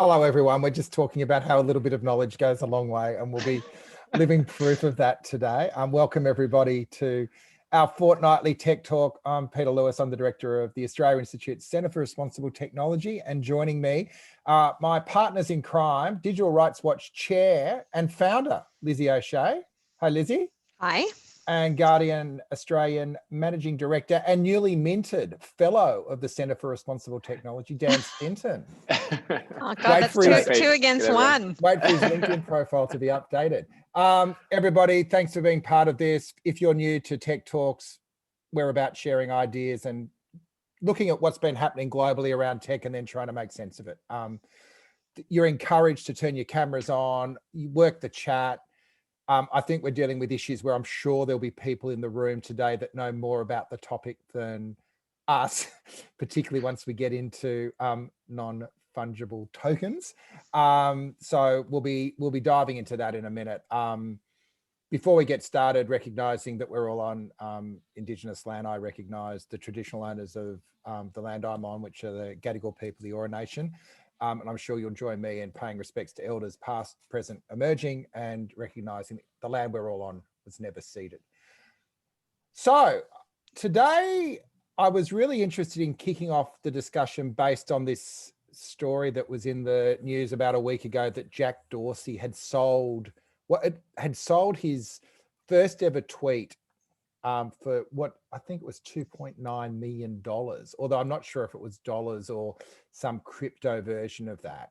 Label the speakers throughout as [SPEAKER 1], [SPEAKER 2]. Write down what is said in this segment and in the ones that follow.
[SPEAKER 1] Hello, everyone. We're just talking about how a little bit of knowledge goes a long way, and we'll be living proof of that today. Welcome, everybody, to our fortnightly Tech Talk. I'm Peter Lewis. I'm the director of the Australia Institute's Centre for Responsible Technology, and joining me, my partners in crime, Digital Rights Watch chair and founder, Lizzie O'Shea. Hi, Lizzie.
[SPEAKER 2] Hi. And
[SPEAKER 1] Guardian Australian Managing Director and newly minted Fellow of the Centre for Responsible Technology, Dan Stinton.
[SPEAKER 2] Oh God, that's two against one.
[SPEAKER 1] Wait for his LinkedIn profile to be updated. Everybody, thanks for being part of this. If you're new to Tech Talks, we're about sharing ideas and looking at what's been happening globally around tech and then trying to make sense of it. You're encouraged to turn your cameras on, you work the chat. I think we're dealing with issues where I'm sure there'll be people in the room today that know more about the topic than us, particularly once we get into non-fungible tokens. So we'll be diving into that in a minute. Before we get started, recognizing that we're all on Indigenous land, I recognize the traditional owners of the land I'm on, which are the Gadigal people, the Eora Nation. And I'm sure you'll join me in paying respects to elders past, present, emerging, and recognising the land we're all on was never ceded. So today I was really interested in kicking off the discussion based on this story that was in the news about a week ago that Jack Dorsey had sold his first ever tweet for what I think it was $2.9 million, although I'm not sure if it was dollars or some crypto version of that.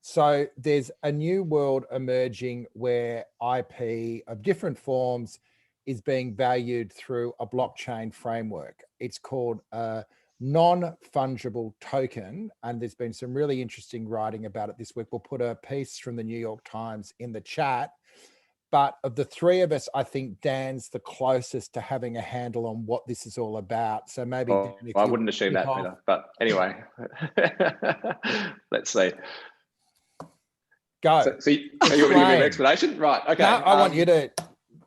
[SPEAKER 1] So there's a new world emerging where IP of different forms is being valued through a blockchain framework. It's called a non-fungible token, and there's been some really interesting writing about it this week. We'll put a piece from the New York Times in the chat. But of the three of us, I think Dan's the closest to having a handle on what this is all about. So maybe Dan,
[SPEAKER 3] I wouldn't assume that, Peter. But anyway, let's see.
[SPEAKER 1] Go.
[SPEAKER 3] So you want me to give you an explanation? Right. Okay.
[SPEAKER 1] No, I want you to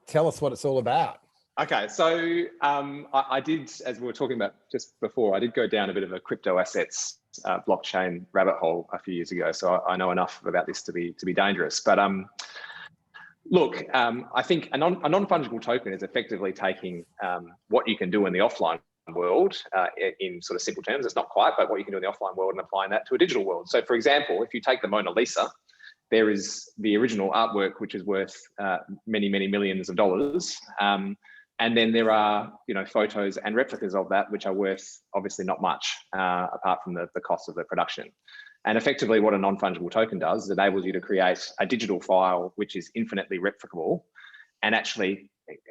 [SPEAKER 1] tell us what it's all about.
[SPEAKER 3] Okay. So I did, as we were talking about just before, I did go down a bit of a crypto assets blockchain rabbit hole a few years ago. So I know enough about this to be dangerous. But look, I think a non-fungible token is effectively taking what you can do in the offline world in sort of simple terms. It's not quite, but what you can do in the offline world and applying that to a digital world. So for example, if you take the Mona Lisa, there is the original artwork, which is worth many, many millions of dollars. And then there are, photos and replicas of that, which are worth obviously not much apart from the cost of the production. And effectively what a non-fungible token does is enables you to create a digital file which is infinitely replicable and actually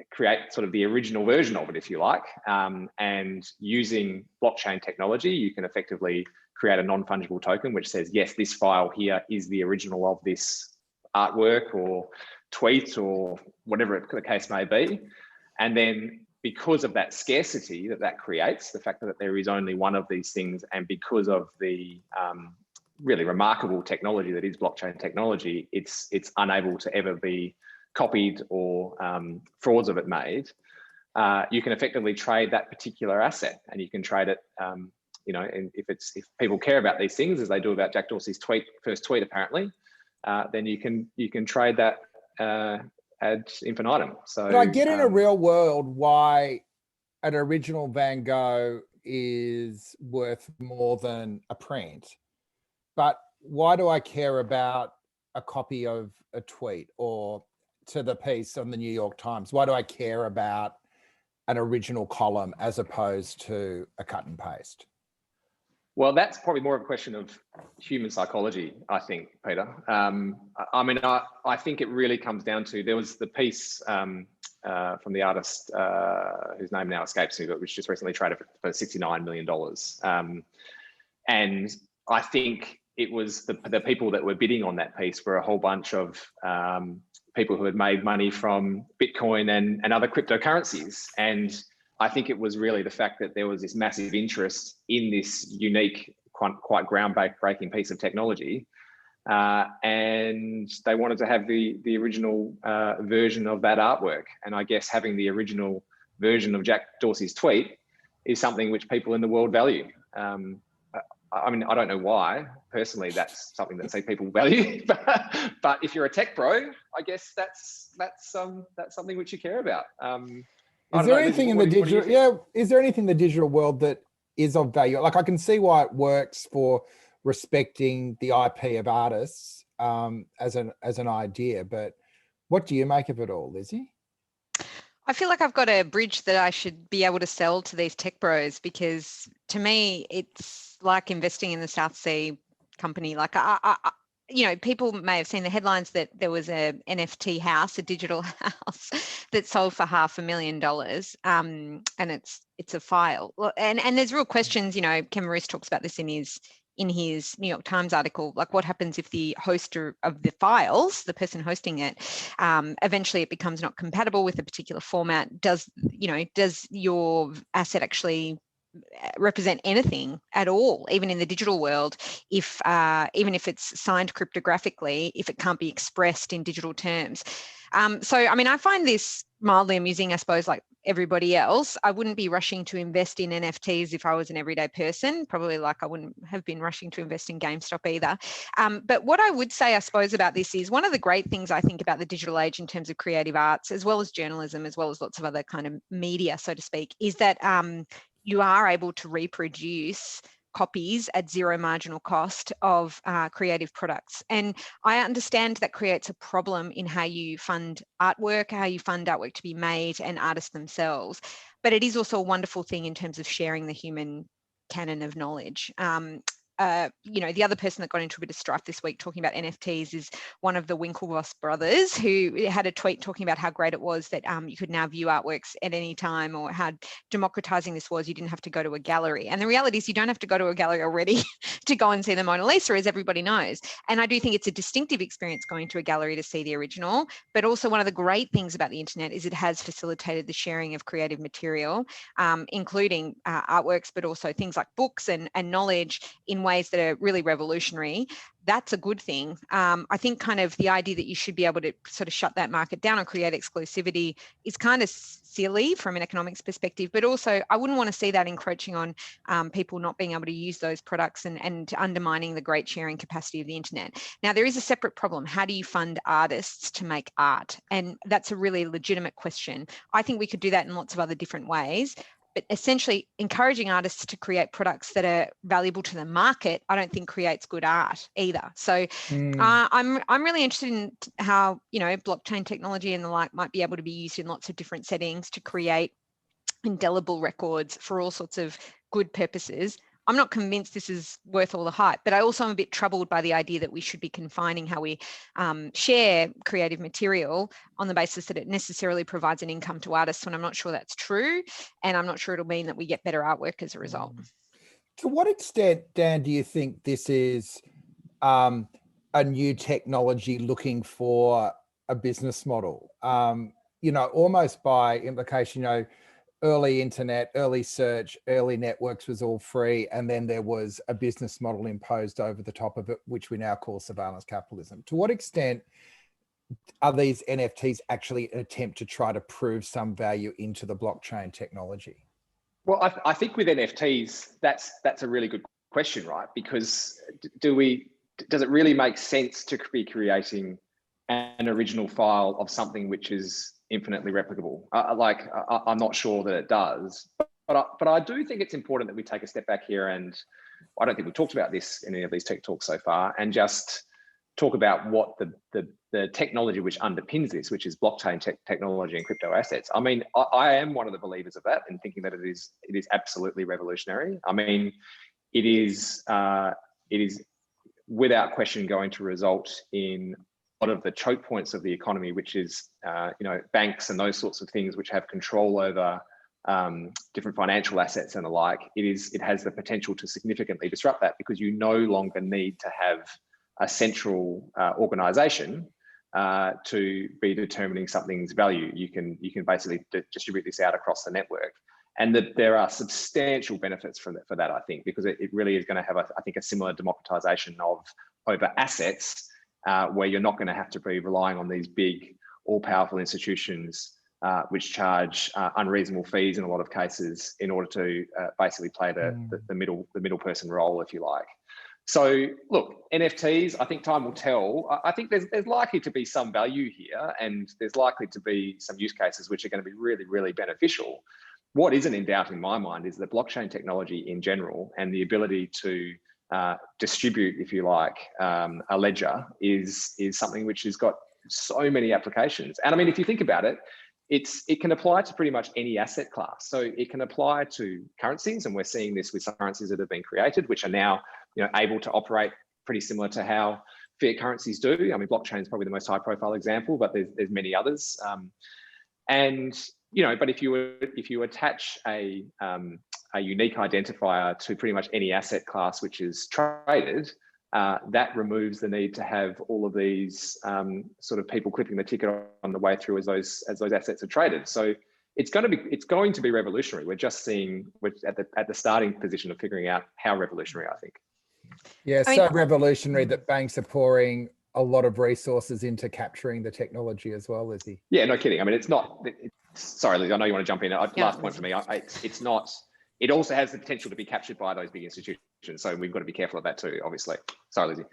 [SPEAKER 3] create sort of the original version of it, if you like. And using blockchain technology, you can effectively create a non-fungible token which says, yes, this file here is the original of this artwork or tweet or whatever the case may be. And then because of that scarcity that creates, the fact that there is only one of these things, and because of the really remarkable technology that is blockchain technology, it's unable to ever be copied or frauds of it made. You can effectively trade that particular asset, and you can trade it, and if people care about these things, as they do about Jack Dorsey's first tweet apparently, then you can trade that ad infinitum. So
[SPEAKER 1] but I get in a real world why an original Van Gogh is worth more than a print. But why do I care about a copy of a tweet or to the piece on the New York Times? Why do I care about an original column as opposed to a cut and paste?
[SPEAKER 3] Well, that's probably more of a question of human psychology, I think, Peter. I think it really comes down to, there was the piece from the artist whose name now escapes me, but which just recently traded for $69 million. And I think it was the people that were bidding on that piece were a whole bunch of people who had made money from Bitcoin and other cryptocurrencies. And I think it was really the fact that there was this massive interest in this unique, quite groundbreaking piece of technology. And they wanted to have the original version of that artwork. And I guess having the original version of Jack Dorsey's tweet is something which people in the world value. I mean, I don't know why personally that's something that say people value, but if you're a tech bro, I guess that's something which you care about.
[SPEAKER 1] Is there anything in the digital? Is there anything in the digital world that is of value? Like, I can see why it works for respecting the IP of artists as an idea, but what do you make of it all, Lizzie?
[SPEAKER 2] I feel like I've got a bridge that I should be able to sell to these tech bros, because to me, it's like investing in the South Sea company. Like, you know, people may have seen the headlines that there was a NFT house, a digital house that sold for $500,000, and it's a file. And there's real questions. You know, Ken Marous talks about this in his New York Times article, like what happens if the hoster of the files, the person hosting it, eventually it becomes not compatible with a particular format. Does your asset actually represent anything at all, even in the digital world, if even if it's signed cryptographically, if it can't be expressed in digital terms? So, I mean, I find this mildly amusing, I suppose, like everybody else. I wouldn't be rushing to invest in NFTs if I was an everyday person, probably like I wouldn't have been rushing to invest in GameStop either. But what I would say, I suppose, about this is one of the great things I think about the digital age in terms of creative arts, as well as journalism, as well as lots of other kind of media, so to speak, is that you are able to reproduce copies at zero marginal cost of creative products. And I understand that creates a problem in how you fund artwork, to be made, and artists themselves. But it is also a wonderful thing in terms of sharing the human canon of knowledge. You know, the other person that got into a bit of strife this week talking about NFTs is one of the Winklevoss brothers, who had a tweet talking about how great it was that you could now view artworks at any time, or how democratizing this was. You didn't have to go to a gallery. And the reality is you don't have to go to a gallery already to go and see the Mona Lisa, as everybody knows. And I do think it's a distinctive experience going to a gallery to see the original. But also, one of the great things about the internet is it has facilitated the sharing of creative material, including artworks, but also things like books and knowledge in ways that are really revolutionary. That's a good thing. I think kind of the idea that you should be able to sort of shut that market down or create exclusivity is kind of silly from an economics perspective, but also I wouldn't want to see that encroaching on people not being able to use those products and undermining the great sharing capacity of the internet. Now, there is a separate problem. How do you fund artists to make art? And that's a really legitimate question. I think we could do that in lots of other different ways. But essentially, encouraging artists to create products that are valuable to the market, I don't think creates good art either. So I'm really interested in how, you know, blockchain technology and the like might be able to be used in lots of different settings to create indelible records for all sorts of good purposes. I'm not convinced this is worth all the hype, but I also am a bit troubled by the idea that we should be confining how we share creative material on the basis that it necessarily provides an income to artists, when I'm not sure that's true. And I'm not sure it'll mean that we get better artwork as a result.
[SPEAKER 1] To what extent, Dan, do you think this is a new technology looking for a business model? You know, almost by implication, you know, early internet, early search, early networks was all free. And then there was a business model imposed over the top of it, which we now call surveillance capitalism. To what extent are these NFTs actually an attempt to try to prove some value into the blockchain technology?
[SPEAKER 3] Well, I think with NFTs, that's a really good question, right? Because does it really make sense to be creating an original file of something which is infinitely replicable? I'm not sure that it does, but I do think it's important that we take a step back here, and I don't think we've talked about this in any of these tech talks so far, and just talk about what the technology which underpins this, which is blockchain technology and crypto assets. I mean, I am one of the believers of that, and thinking that it is absolutely revolutionary. I mean, it is without question going to result in a lot of the choke points of the economy, which is you know, banks and those sorts of things which have control over different financial assets and the like. It has the potential to significantly disrupt that, because you no longer need to have a central organization to be determining something's value. You can basically distribute this out across the network, and that there are substantial benefits for that, I think, because it really is going to have I think a similar democratization over assets, where you're not going to have to be relying on these big all-powerful institutions which charge unreasonable fees in a lot of cases in order to basically play the middle person role, if you like. So look, NFTs, I think time will tell. I think there's likely to be some value here, and there's likely to be some use cases which are going to be really, really beneficial. What isn't in doubt in my mind is that blockchain technology in general and the ability to distribute, if you like, a ledger is something which has got so many applications. And I mean, if you think about it, it can apply to pretty much any asset class. So it can apply to currencies, and we're seeing this with some currencies that have been created, which are now able to operate pretty similar to how fiat currencies do. I mean, blockchain is probably the most high-profile example, but there's many others. But if you attach a unique identifier to pretty much any asset class which is traded, that removes the need to have all of these sort of people clipping the ticket on the way through as those assets are traded. So it's going to be revolutionary. We're just at the starting position of figuring out how revolutionary, I think.
[SPEAKER 1] Yeah, so revolutionary that banks are pouring a lot of resources into capturing the technology as well, Lizzie.
[SPEAKER 3] Yeah, no kidding. I mean, sorry, Lizzie, I know you want to jump in. Last point for me, it's not. It also has the potential to be captured by those big institutions. So we've got to be careful of that too, obviously. Sorry, Lizzie.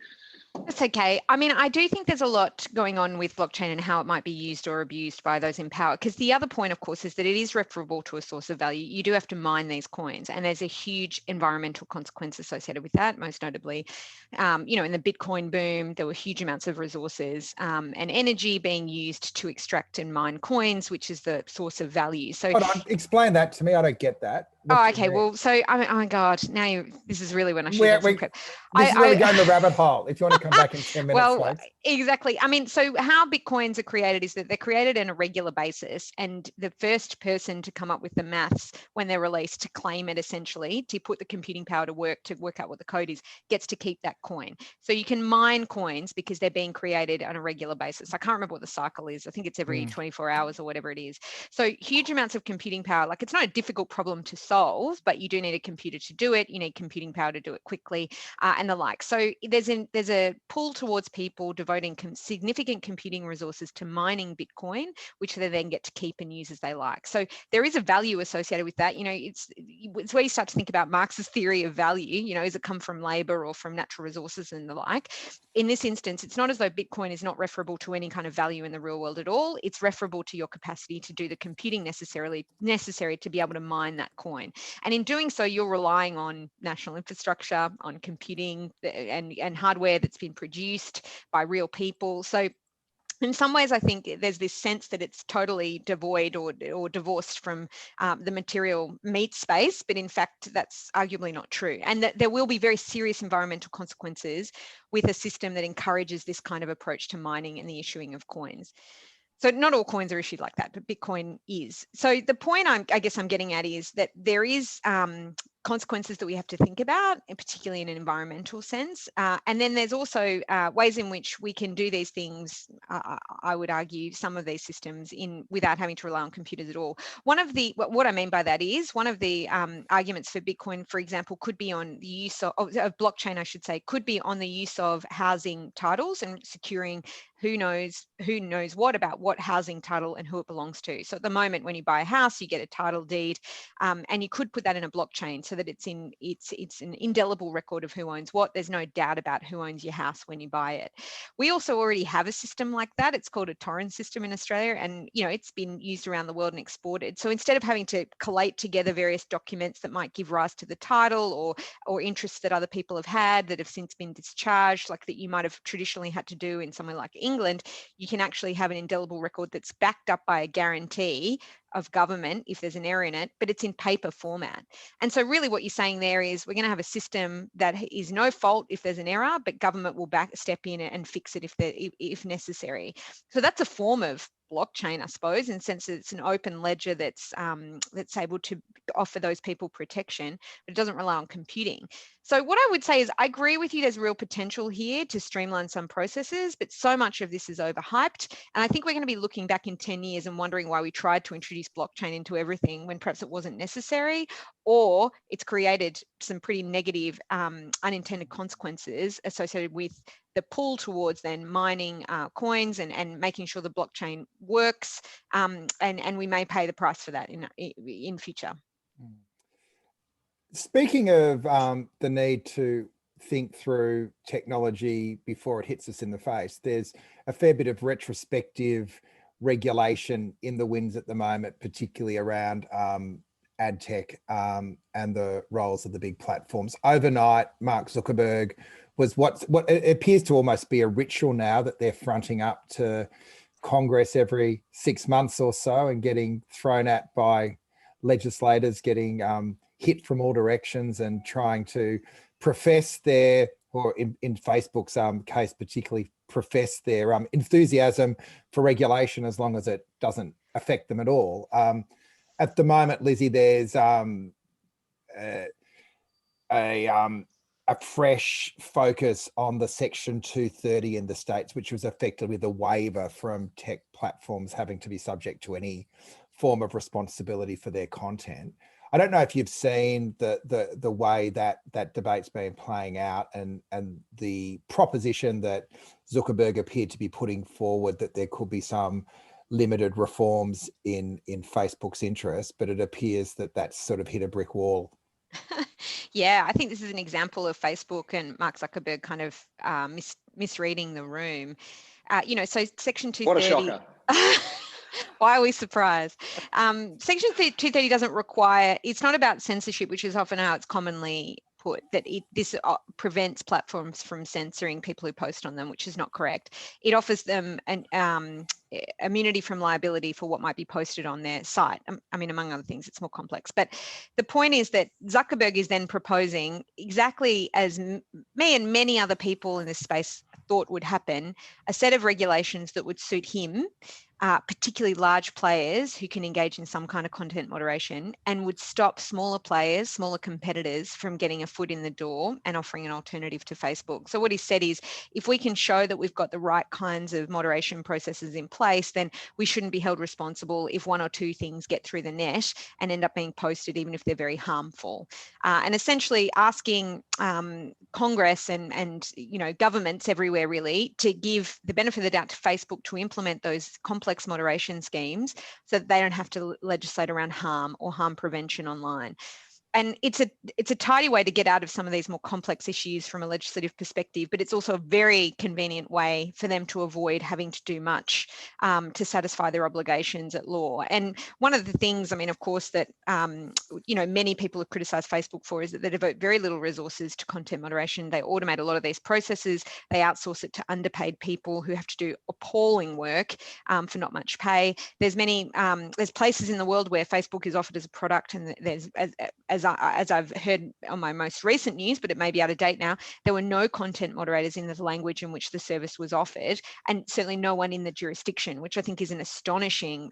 [SPEAKER 2] That's okay. I mean, I do think there's a lot going on with blockchain and how it might be used or abused by those in power. Because the other point, of course, is that it is referable to a source of value. You do have to mine these coins, and there's a huge environmental consequence associated with that. Most notably, in the Bitcoin boom, there were huge amounts of resources and energy being used to extract and mine coins, which is the source of value. So,
[SPEAKER 1] hold on, explain that to me. I don't get that.
[SPEAKER 2] Okay. Well, so I mean, oh my God, this is really when I should have some prep.
[SPEAKER 1] This is where we go in the rabbit hole. If you want to come back in 10 minutes.
[SPEAKER 2] Well,
[SPEAKER 1] folks.
[SPEAKER 2] Exactly. I mean, so how Bitcoins are created is that they're created on a regular basis, and the first person to come up with the maths when they're released to claim it, essentially, to put the computing power to work out what the code is, gets to keep that coin. So you can mine coins because they're being created on a regular basis. I can't remember what the cycle is. I think it's every 24 hours or whatever it is. So huge amounts of computing power. Like, it's not a difficult problem to solve, but you do need a computer to do it. You need computing power to do it quickly, and the like. So there's a pull towards people devoting significant computing resources to mining Bitcoin, which they then get to keep and use as they like. So there is a value associated with that. It's where you start to think about Marx's theory of value. Does it come from labor or from natural resources and the like? In this instance, it's not as though Bitcoin is not referable to any kind of value in the real world at all. It's referable to your capacity to do the computing necessary to be able to mine that coin. And in doing so, you're relying on national infrastructure, on computing and hardware that's been produced by real people. So in some ways, I think there's this sense that it's totally devoid or divorced from the material meat space, but in fact, that's arguably not true. And that there will be very serious environmental consequences with a system that encourages this kind of approach to mining and the issuing of coins. So not all coins are issued like that, but Bitcoin is. So the point I guess I'm getting at is that there is consequences that we have to think about, and particularly in an environmental sense. And then there's also ways in which we can do these things, I would argue, some of these systems without having to rely on computers at all. What I mean by that is one of the arguments for Bitcoin, for example, could be on the use of blockchain, I should say, could be on the use of housing titles and securing who knows what about what housing title and who it belongs to. So at the moment, when you buy a house, you get a title deed, and you could put that in a blockchain so that it's an indelible record of who owns what. There's no doubt about who owns your house when you buy it. We also already have a system like that. It's called a torrent system in Australia, and it's been used around the world and exported. So instead of having to collate together various documents that might give rise to the title or interests that other people have had that have since been discharged, like that you might have traditionally had to do in somewhere like England, you can actually have an indelible record that's backed up by a guarantee of government if there's an error in it, but it's in paper format. And so really what you're saying there is we're going to have a system that is no fault if there's an error, but government will step in and fix it if necessary. So that's a form of blockchain, I suppose, in the sense that it's an open ledger that's able to offer those people protection, but it doesn't rely on computing. So what I would say is I agree with you, there's real potential here to streamline some processes, but so much of this is overhyped. And I think we're going to be looking back in 10 years and wondering why we tried to introduce blockchain into everything when perhaps it wasn't necessary, or it's created some pretty negative unintended consequences associated with pull towards then mining coins and making sure the blockchain works, and we may pay the price for that in future.
[SPEAKER 1] Speaking of the need to think through technology before it hits us in the face, there's a fair bit of retrospective regulation in the winds at the moment, particularly around ad tech and the roles of the big platforms. Overnight, Mark Zuckerberg was what it appears to almost be a ritual now, that they're fronting up to Congress every 6 months or so and getting thrown at by legislators, getting hit from all directions and trying to profess their, or in Facebook's case particularly, profess their enthusiasm for regulation as long as it doesn't affect them at all. At the moment, Lizzie, there's a fresh focus on the Section 230 in the States, which was effectively the waiver from tech platforms having to be subject to any form of responsibility for their content. I don't know if you've seen the way that debate's been playing out, and the proposition that Zuckerberg appeared to be putting forward, that there could be some limited reforms in Facebook's interest, but it appears that that's sort of hit a brick wall.
[SPEAKER 2] Yeah, I think this is an example of Facebook and Mark Zuckerberg kind of misreading the room. So Section 230.
[SPEAKER 3] What a shocker.
[SPEAKER 2] Why are we surprised? Section 230 doesn't require, it's not about censorship, which is often how it's commonly put, that this prevents platforms from censoring people who post on them, which is not correct. It offers them an immunity from liability for what might be posted on their site. I mean, among other things, it's more complex. But the point is that Zuckerberg is then proposing, exactly as me and many other people in this space thought would happen, a set of regulations that would suit him, particularly large players who can engage in some kind of content moderation, and would stop smaller players, smaller competitors from getting a foot in the door and offering an alternative to Facebook. So what he said is, if we can show that we've got the right kinds of moderation processes in place, then we shouldn't be held responsible if one or two things get through the net and end up being posted, even if they're very harmful. And essentially asking Congress and governments everywhere really to give the benefit of the doubt to Facebook to implement those complex moderation schemes so that they don't have to legislate around harm or harm prevention online. And it's a tidy way to get out of some of these more complex issues from a legislative perspective, but it's also a very convenient way for them to avoid having to do much to satisfy their obligations at law. And one of the things, I mean, of course, that many people have criticised Facebook for is that they devote very little resources to content moderation. They automate a lot of these processes. They outsource it to underpaid people who have to do appalling work for not much pay. There's places in the world where Facebook is offered as a product, and there's as I've heard on my most recent news, but it may be out of date now, there were no content moderators in the language in which the service was offered, and certainly no one in the jurisdiction, which I think is an astonishing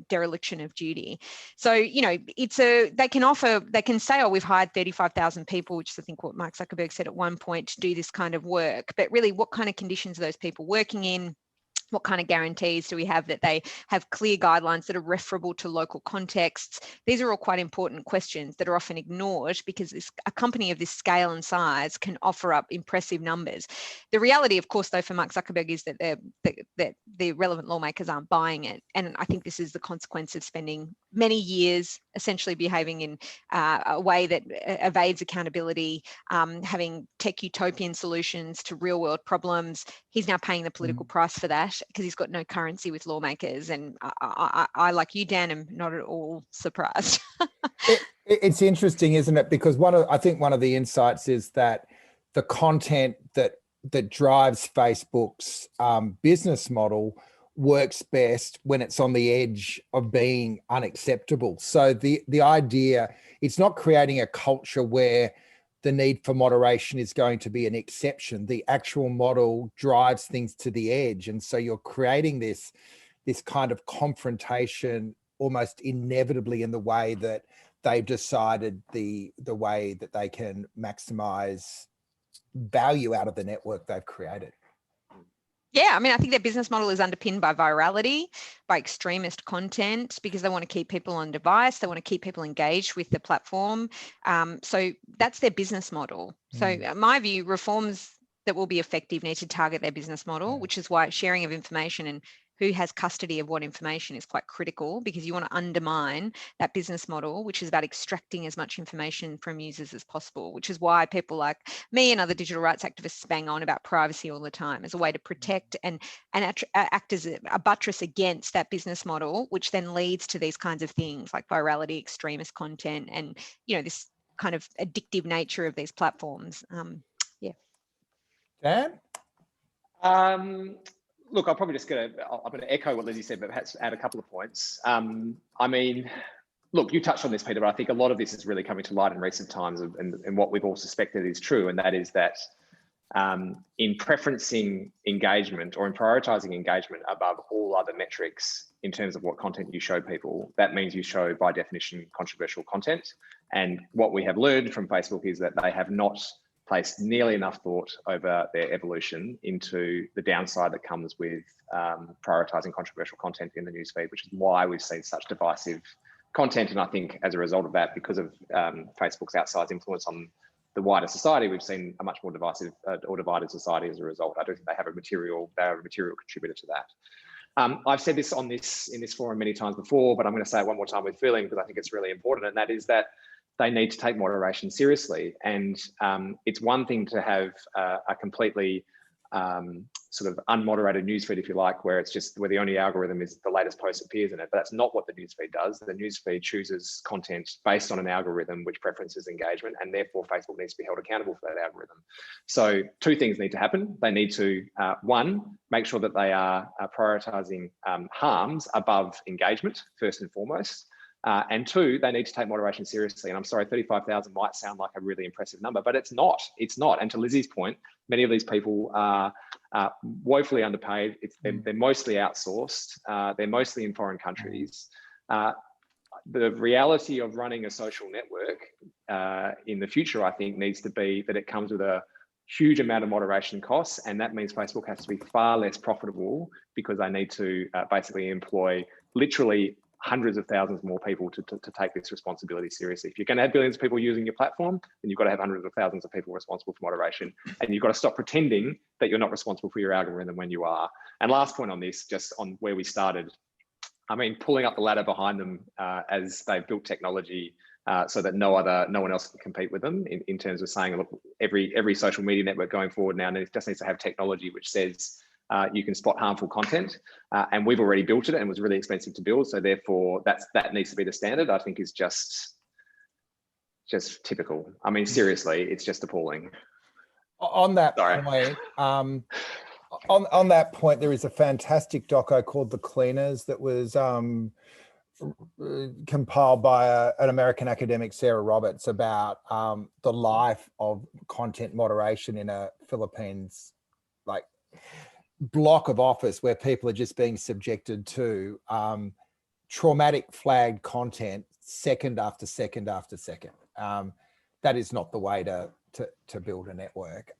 [SPEAKER 2] dereliction of duty. So, they can say, oh, we've hired 35,000 people, which is I think what Mark Zuckerberg said at one point, to do this kind of work. But really, what kind of conditions are those people working in? What kind of guarantees do we have that they have clear guidelines that are referable to local contexts? These are all quite important questions that are often ignored because a company of this scale and size can offer up impressive numbers. The reality, of course, though, for Mark Zuckerberg is that the relevant lawmakers aren't buying it. And I think this is the consequence of spending many years essentially behaving in a way that evades accountability, having tech utopian solutions to real world problems. He's now paying the political price for that because he's got no currency with lawmakers. And I, like you, Dan, am not at all surprised.
[SPEAKER 1] It's interesting, isn't it? Because I think one of the insights is that the content that drives Facebook's business model works best when it's on the edge of being unacceptable. So the idea, it's not creating a culture where the need for moderation is going to be an exception. The actual model drives things to the edge. And so you're creating this kind of confrontation almost inevitably in the way that they've decided the way that they can maximize value out of the network they've created.
[SPEAKER 2] Yeah, I mean, I think their business model is underpinned by virality, by extremist content, because they want to keep people on device. They want to keep people engaged with the platform. So that's their business model. So in my view, reforms that will be effective need to target their business model, which is why sharing of information and who has custody of what information is quite critical, because you want to undermine that business model, which is about extracting as much information from users as possible, which is why people like me and other digital rights activists bang on about privacy all the time as a way to protect and act as a buttress against that business model, which then leads to these kinds of things like virality, extremist content, and, you know, this kind of addictive nature of these platforms.
[SPEAKER 1] Dan?
[SPEAKER 3] Look, I'm going to echo what Lizzie said, but perhaps add a couple of points. I mean, look, you touched on this, Peter, but I think a lot of this is really coming to light in recent times, and what we've all suspected is true, and that is that in preferencing engagement or in prioritizing engagement above all other metrics in terms of what content you show people, that means you show, by definition, controversial content. And what we have learned from Facebook is that they have not placed nearly enough thought over their evolution into the downside that comes with prioritizing controversial content in the newsfeed, which is why we've seen such divisive content. And I think as a result of that, because of Facebook's outsized influence on the wider society, we've seen a much more divisive or divided society as a result. I do think they are a material contributor to that. I've said this in this forum many times before, but I'm going to say it one more time with feeling, because I think it's really important, and that is that they need to take moderation seriously. And it's one thing to have a completely sort of unmoderated newsfeed, if you like, where the only algorithm is the latest post appears in it, but that's not what the newsfeed does. The newsfeed chooses content based on an algorithm which preferences engagement, and therefore Facebook needs to be held accountable for that algorithm. So two things need to happen. They need to, one, make sure that they are prioritizing harms above engagement, first and foremost. And two, they need to take moderation seriously. And I'm sorry, 35,000 might sound like a really impressive number, but it's not. It's not. And to Lizzie's point, many of these people are woefully underpaid. They're mostly outsourced. They're mostly in foreign countries. The reality of running a social network in the future, I think, needs to be that it comes with a huge amount of moderation costs. And that means Facebook has to be far less profitable, because they need to basically employ literally hundreds of thousands more people to take this responsibility seriously. If you're going to have billions of people using your platform, then you've got to have hundreds of thousands of people responsible for moderation. And you've got to stop pretending that you're not responsible for your algorithm when you are. And last point on this, just on where we started, I mean, pulling up the ladder behind them as they've built technology so that no one else can compete with them in terms of saying, look, every social media network going forward now just needs to have technology which says, you can spot harmful content, and we've already built it, and it was really expensive to build. So therefore, that needs to be the standard. I think is just typical. I mean, seriously, it's just appalling.
[SPEAKER 1] On that point, on that point, there is a fantastic doco called The Cleaners that was compiled by an American academic, Sarah Roberts, about the life of content moderation in a Philippines block of office, where people are just being subjected to traumatic flagged content second after second after second. That is not the way to build a network.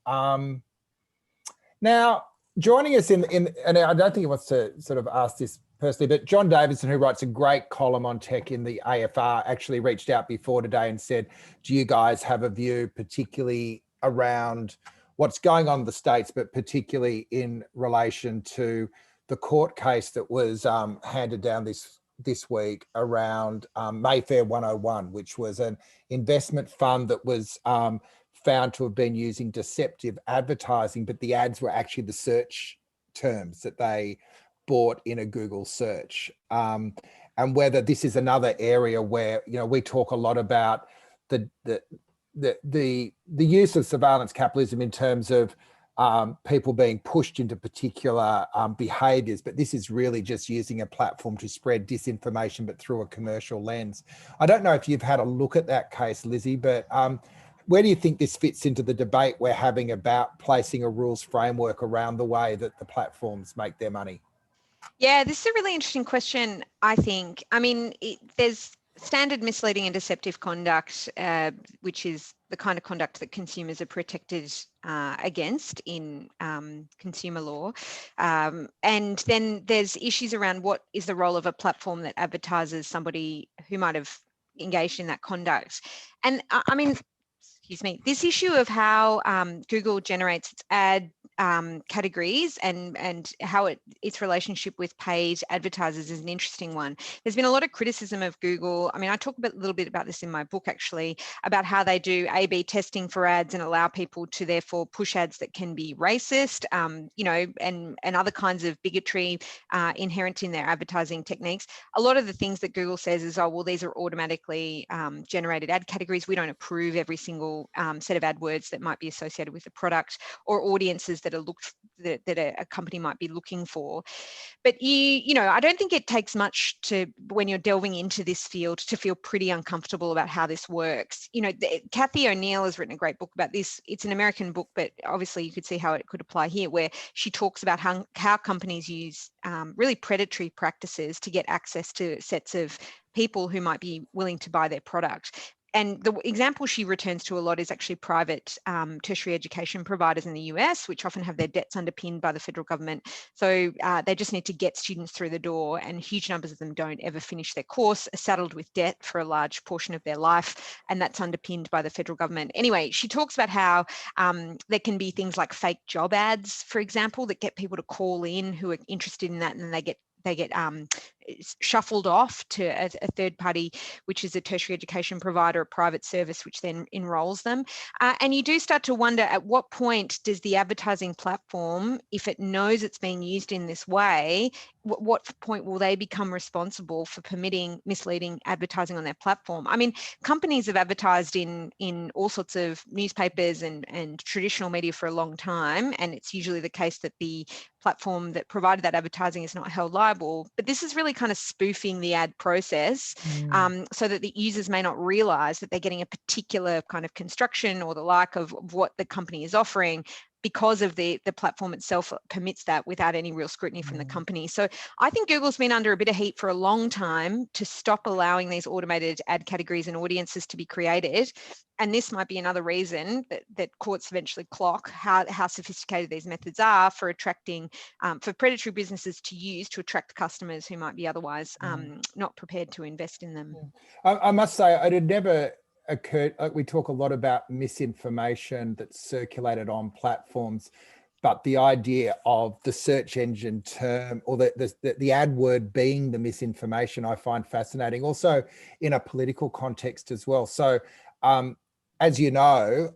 [SPEAKER 1] Now, joining us and I don't think he wants to sort of ask this personally, but John Davidson, who writes a great column on tech in the AFR, actually reached out before today and said, do you guys have a view particularly around what's going on in the States, but particularly in relation to the court case that was handed down this week around Mayfair 101, which was an investment fund that was found to have been using deceptive advertising, but the ads were actually the search terms that they bought in a Google search. And whether this is another area where, you know, we talk a lot about the use of surveillance capitalism in terms of people being pushed into particular behaviours, but this is really just using a platform to spread disinformation, but through a commercial lens. I don't know if you've had a look at that case, Lizzie, but where do you think this fits into the debate we're having about placing a rules framework around the way that the platforms make their money?
[SPEAKER 2] Yeah, this is a really interesting question, I think. I mean, there's standard misleading and deceptive conduct, which is the kind of conduct that consumers are protected against in consumer law. And then there's issues around what is the role of a platform that advertises somebody who might have engaged in that conduct. And I mean, excuse me, this issue of how Google generates its ad categories and how its relationship with paid advertisers is an interesting one. There's been a lot of criticism of Google. I mean, I talk a little bit about this in my book, actually, about how they do A/B testing for ads and allow people to therefore push ads that can be racist, you know, and other kinds of bigotry inherent in their advertising techniques. A lot of the things that Google says is, oh, well, these are automatically generated ad categories. We don't approve every single set of AdWords that might be associated with the product or audiences that are that a company might be looking for. But you know, I don't think it takes much to, when you're delving into this field, to feel pretty uncomfortable about how this works. You know, Kathy O'Neill has written a great book about this. It's an American book, but obviously you could see how it could apply here, where she talks about how companies use really predatory practices to get access to sets of people who might be willing to buy their product. And the example she returns to a lot is actually private tertiary education providers in the US, which often have their debts underpinned by the federal government. So they just need to get students through the door, and huge numbers of them don't ever finish their course, are saddled with debt for a large portion of their life, and that's underpinned by the federal government. Anyway, she talks about how there can be things like fake job ads, for example, that get people to call in who are interested in that, and then they get shuffled off to a third party, which is a tertiary education provider, a private service, which then enrolls them. And you do start to wonder, at what point does the advertising platform, if it knows it's being used in this way, what point will they become responsible for permitting misleading advertising on their platform? I mean, companies have advertised in all sorts of newspapers and traditional media for a long time, and it's usually the case that the platform that provided that advertising is not held liable. But this is really kind of spoofing the ad process so that the users may not realize that they're getting a particular kind of construction or the like of what the company is offering, because of the platform itself permits that without any real scrutiny from the company. So I think Google's been under a bit of heat for a long time to stop allowing these automated ad categories and audiences to be created. And this might be another reason that courts eventually clock how sophisticated these methods are for attracting, for predatory businesses to use to attract customers who might be otherwise not prepared to invest in them.
[SPEAKER 1] I must say, it had never occurred. We talk a lot about misinformation that's circulated on platforms, but the idea of the search engine term or the ad word being the misinformation, I find fascinating. Also in a political context as well. So as you know,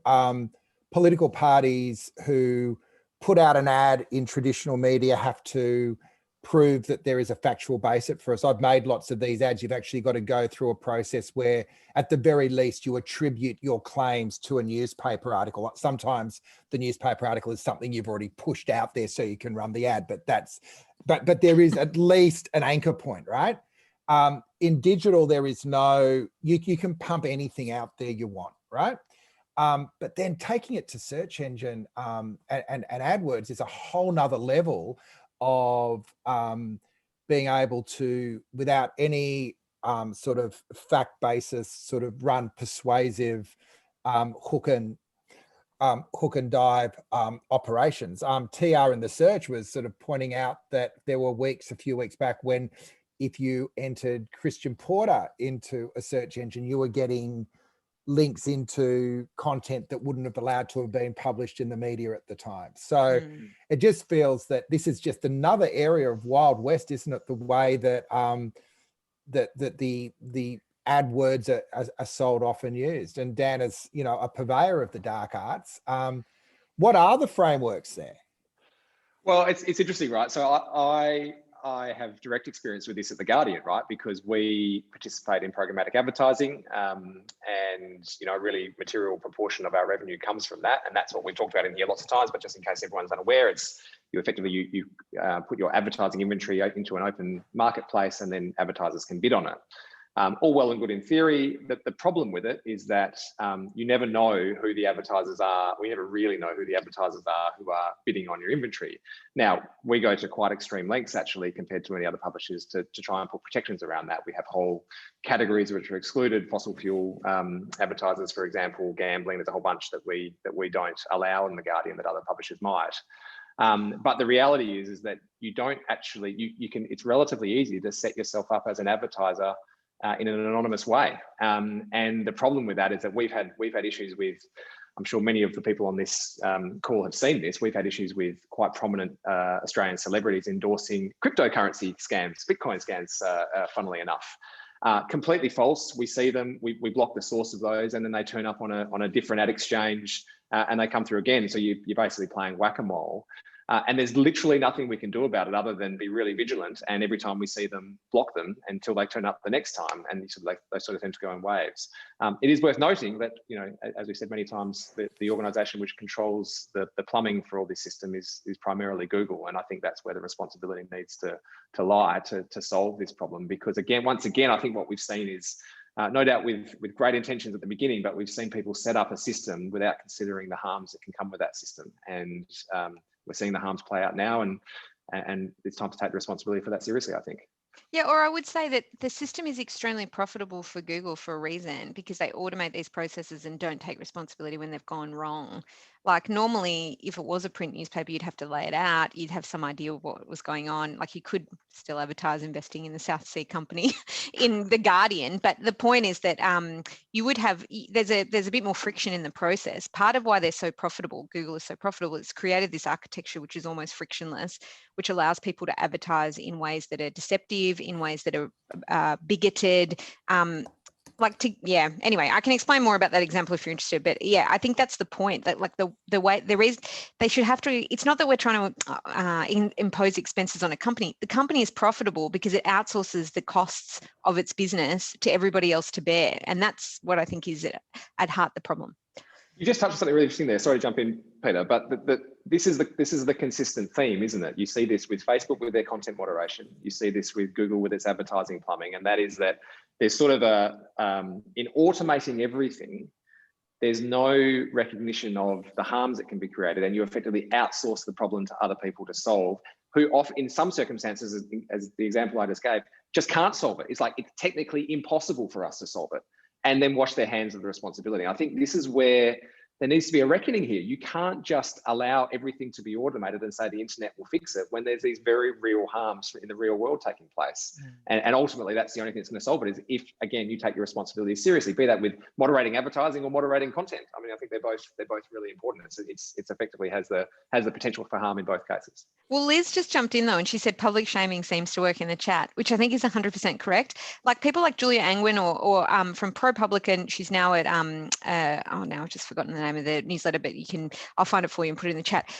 [SPEAKER 1] political parties who put out an ad in traditional media have to prove that there is a factual basis for us. I've made lots of these ads. You've actually got to go through a process where at the very least you attribute your claims to a newspaper article. Sometimes the newspaper article is something you've already pushed out there so you can run the ad, but there is at least an anchor point, right? In digital, there is no, you can pump anything out there you want, right? But then taking it to search engine and AdWords is a whole nother level of being able to, without any sort of fact basis, sort of run persuasive hook and dive operations. TR in the search was sort of pointing out that there were a few weeks back when if you entered Christian Porter into a search engine, you were getting links into content that wouldn't have allowed to have been published in the media at the time. So it just feels that this is just another area of Wild West, isn't it? The way that that the AdWords are sold off and used. And Dan is, you know, a purveyor of the dark arts. What are the frameworks there?
[SPEAKER 3] Well, it's interesting, right? So I have direct experience with this at The Guardian, right? Because we participate in programmatic advertising and, you know, a really material proportion of our revenue comes from that. And that's what we've talked about in here lots of times, but just in case everyone's unaware, it's you effectively, you put your advertising inventory into an open marketplace and then advertisers can bid on it. All well and good in theory, but the problem with it is that you never know who the advertisers are. We never really know who the advertisers are who are bidding on your inventory. Now, we go to quite extreme lengths actually compared to many other publishers to try and put protections around that. We have whole categories which are excluded, fossil fuel advertisers, for example, gambling. There's a whole bunch that we don't allow in The Guardian that other publishers might. But the reality is that you don't actually, you can, it's relatively easy to set yourself up as an advertiser in an anonymous way. And the problem with that is that we've had issues with, I'm sure many of the people on this call have seen this, we've had issues with quite prominent Australian celebrities endorsing cryptocurrency scams, Bitcoin scams, funnily enough. Completely false. We see them, we block the source of those, and then they turn up on a different ad exchange and they come through again. So you're basically playing whack-a-mole. And there's literally nothing we can do about it other than be really vigilant. And every time we see them, block them until they turn up the next time. And they sort of tend to go in waves. It is worth noting that, as we said many times, the organisation which controls the plumbing for all this system is primarily Google. And I think that's where the responsibility needs to lie to solve this problem. Because once again, I think what we've seen is, no doubt with great intentions at the beginning, but we've seen people set up a system without considering the harms that can come with that system. And we're seeing the harms play out now, and it's time to take the responsibility for that seriously, I think.
[SPEAKER 2] Yeah, or I would say that the system is extremely profitable for Google for a reason, because they automate these processes and don't take responsibility when they've gone wrong. Like normally, if it was a print newspaper, you'd have to lay it out. You'd have some idea of what was going on. Like you could still advertise investing in the South Sea Company in The Guardian. But the point is that you would have, there's a bit more friction in the process. Part of why they're so profitable, Google is so profitable, it's created this architecture which is almost frictionless, which allows people to advertise in ways that are deceptive, in ways that are bigoted. Anyway, I can explain more about that example if you're interested, but yeah, I think that's the point, that like the way there is, they should have to, it's not that we're trying to impose expenses on a company. The company is profitable because it outsources the costs of its business to everybody else to bear. And that's what I think is at heart the problem.
[SPEAKER 3] You just touched on something really interesting there. Sorry to jump in, Peter, but this is the consistent theme, isn't it? You see this with Facebook with their content moderation. You see this with Google with its advertising plumbing, and that is that there's sort of in automating everything, there's no recognition of the harms that can be created, and you effectively outsource the problem to other people to solve, who often, in some circumstances, as the example I just gave, just can't solve it. It's like it's technically impossible for us to solve it, and then wash their hands of the responsibility. I think this is where there needs to be a reckoning here. You can't just allow everything to be automated and say the internet will fix it when there's these very real harms in the real world taking place. And ultimately, that's the only thing that's going to solve it, is if, again, you take your responsibility seriously, be that with moderating advertising or moderating content. I mean, I think they're both really important. It's effectively has the potential for harm in both cases.
[SPEAKER 2] Well, Liz just jumped in though, and she said public shaming seems to work in the chat, which I think is 100% correct. Like people like Julia Angwin or from ProPublica, she's now at now I've just forgotten the name of the newsletter, but I'll find it for you and put it in the chat.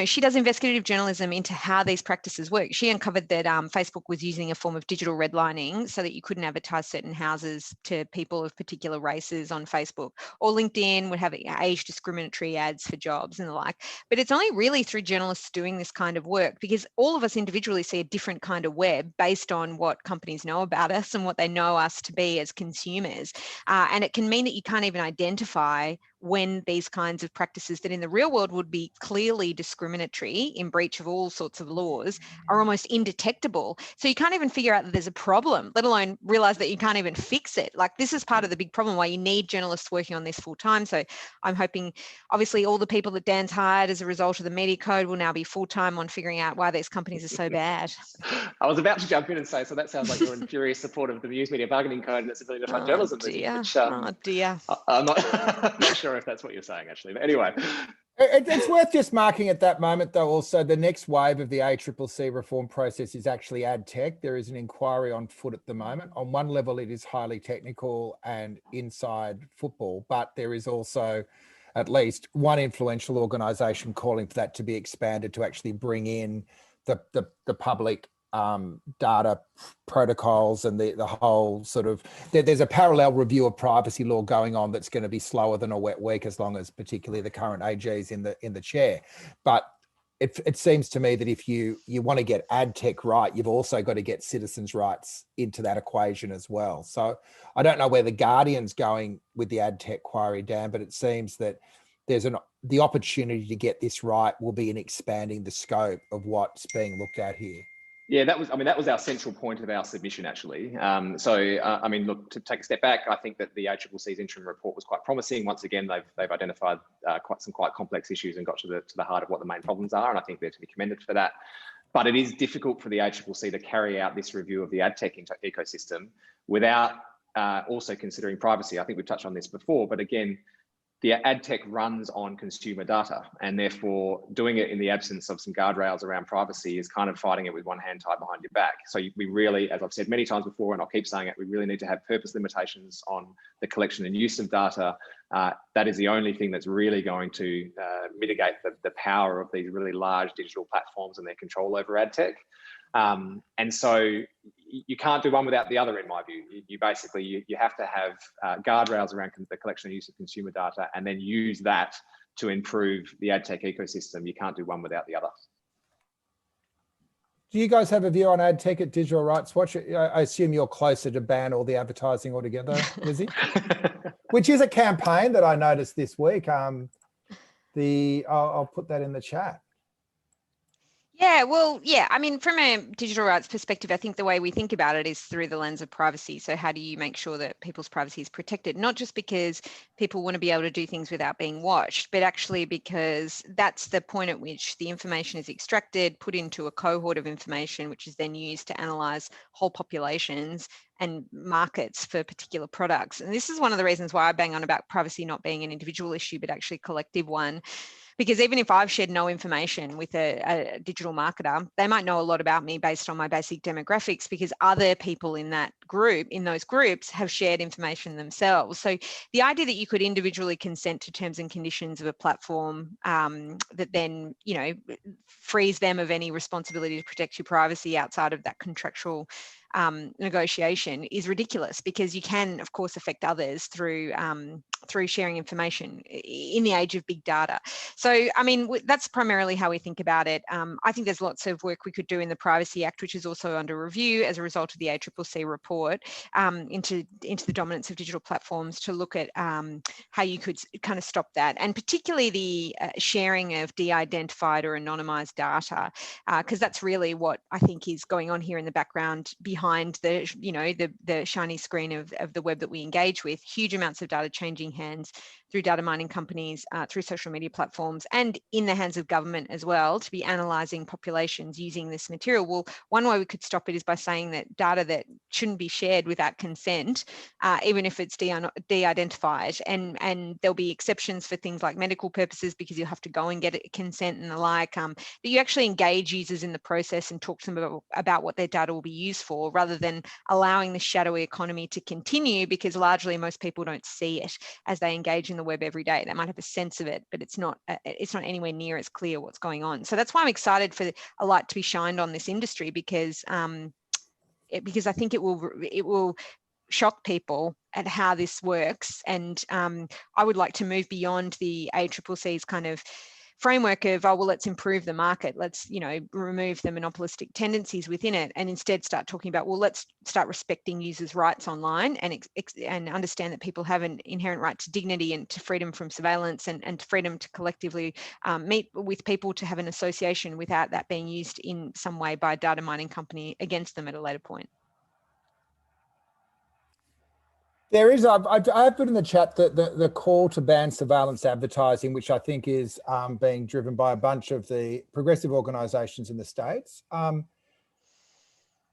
[SPEAKER 2] She does investigative journalism into how these practices work. She uncovered that Facebook was using a form of digital redlining so that you couldn't advertise certain houses to people of particular races on Facebook, or LinkedIn would have age discriminatory ads for jobs and the like. But it's only really through journalists doing this kind of work, because all of us individually see a different kind of web based on what companies know about us and what they know us to be as consumers. And it can mean that you can't even identify when these kinds of practices that in the real world would be clearly discriminatory in breach of all sorts of laws are almost indetectable. So you can't even figure out that there's a problem, let alone realize that you can't even fix it. Like this is part of the big problem why you need journalists working on this full time. So I'm hoping, obviously, all the people that Dan's hired as a result of the media code will now be full time on figuring out why these companies are so bad.
[SPEAKER 3] I was about to jump in and say, so that sounds like you're in furious support of the News Media Bargaining Code and its ability to fund journalism.
[SPEAKER 2] Dear.
[SPEAKER 3] Which,
[SPEAKER 2] dear.
[SPEAKER 3] I'm not sure if that's what you're saying, actually. But anyway.
[SPEAKER 1] It's worth just marking at that moment, though, also the next wave of the ACCC reform process is actually ad tech. There is an inquiry on foot at the moment. On one level, it is highly technical and inside football, but there is also at least one influential organisation calling for that to be expanded to actually bring in the public data protocols and the whole sort of, there's a parallel review of privacy law going on that's going to be slower than a wet week, as long as particularly the current AG's in the chair. But it seems to me that if you want to get ad tech right, you've also got to get citizens' rights into that equation as well. So I don't know where the Guardian's going with the ad tech query, Dan, but it seems that the opportunity to get this right will be in expanding the scope of what's being looked at here.
[SPEAKER 3] Yeah, that was our central point of our submission, actually. Look, to take a step back, I think that the ACCC's interim report was quite promising. Once again, they've identified quite complex issues and got to the heart of what the main problems are, and I think they're to be commended for that. But it is difficult for the ACCC to carry out this review of the ad tech ecosystem without also considering privacy. I think we've touched on this before, but again, the ad tech runs on consumer data, and therefore doing it in the absence of some guardrails around privacy is kind of fighting it with one hand tied behind your back. So we really, as I've said many times before, and I'll keep saying it, we really need to have purpose limitations on the collection and use of data. That is the only thing that's really going to mitigate the power of these really large digital platforms and their control over ad tech. And so you can't do one without the other, in my view. You basically, you have to have guardrails around the collection and use of consumer data, and then use that to improve the ad tech ecosystem. You can't do one without the other.
[SPEAKER 1] Do you guys have a view on ad tech at Digital Rights Watch? I assume you're closer to ban all the advertising altogether, Lizzie? Which is a campaign that I noticed this week. I'll put that in the chat.
[SPEAKER 2] Yeah, well, yeah, I mean, from a digital rights perspective, I think the way we think about it is through the lens of privacy. So how do you make sure that people's privacy is protected? Not just because people want to be able to do things without being watched, but actually because that's the point at which the information is extracted, put into a cohort of information, which is then used to analyze whole populations and markets for particular products. And this is one of the reasons why I bang on about privacy not being an individual issue, but actually a collective one. Because even if I've shared no information with a digital marketer, they might know a lot about me based on my basic demographics, because other people in that group, in those groups, have shared information themselves. So the idea that you could individually consent to terms and conditions of a platform that then, you know, frees them of any responsibility to protect your privacy outside of that contractual negotiation is ridiculous, because you can, of course, affect others through sharing information in the age of big data. So, I mean, that's primarily how we think about it. I think there's lots of work we could do in the Privacy Act, which is also under review as a result of the ACCC report into the dominance of digital platforms, to look at how you could kind of stop that, and particularly the sharing of de-identified or anonymized data, because that's really what I think is going on here in the background behind the, you know, the shiny screen of the web that we engage with. Huge amounts of data changing hands through data mining companies, through social media platforms, and in the hands of government as well, to be analysing populations using this material. Well, one way we could stop it is by saying that data that shouldn't be shared without consent, even if it's de-identified, and there'll be exceptions for things like medical purposes, because you'll have to go and get consent and the like, but you actually engage users in the process and talk to them about what their data will be used for, rather than allowing the shadowy economy to continue, because largely most people don't see it as they engage in the web every day. They might have a sense of it, but it's not anywhere near as clear what's going on. So that's why I'm excited for a light to be shined on this industry, because I think it will shock people at how this works. And I would like to move beyond the ACCC's kind of framework of, oh, well, let's improve the market, let's, you know, remove the monopolistic tendencies within it, and instead start talking about, well, let's start respecting users' rights online, and understand that people have an inherent right to dignity and to freedom from surveillance, and to freedom to collectively meet with people, to have an association without that being used in some way by a data mining company against them at a later point.
[SPEAKER 1] There is, I've put in the chat that the call to ban surveillance advertising, which I think is being driven by a bunch of the progressive organisations in the States.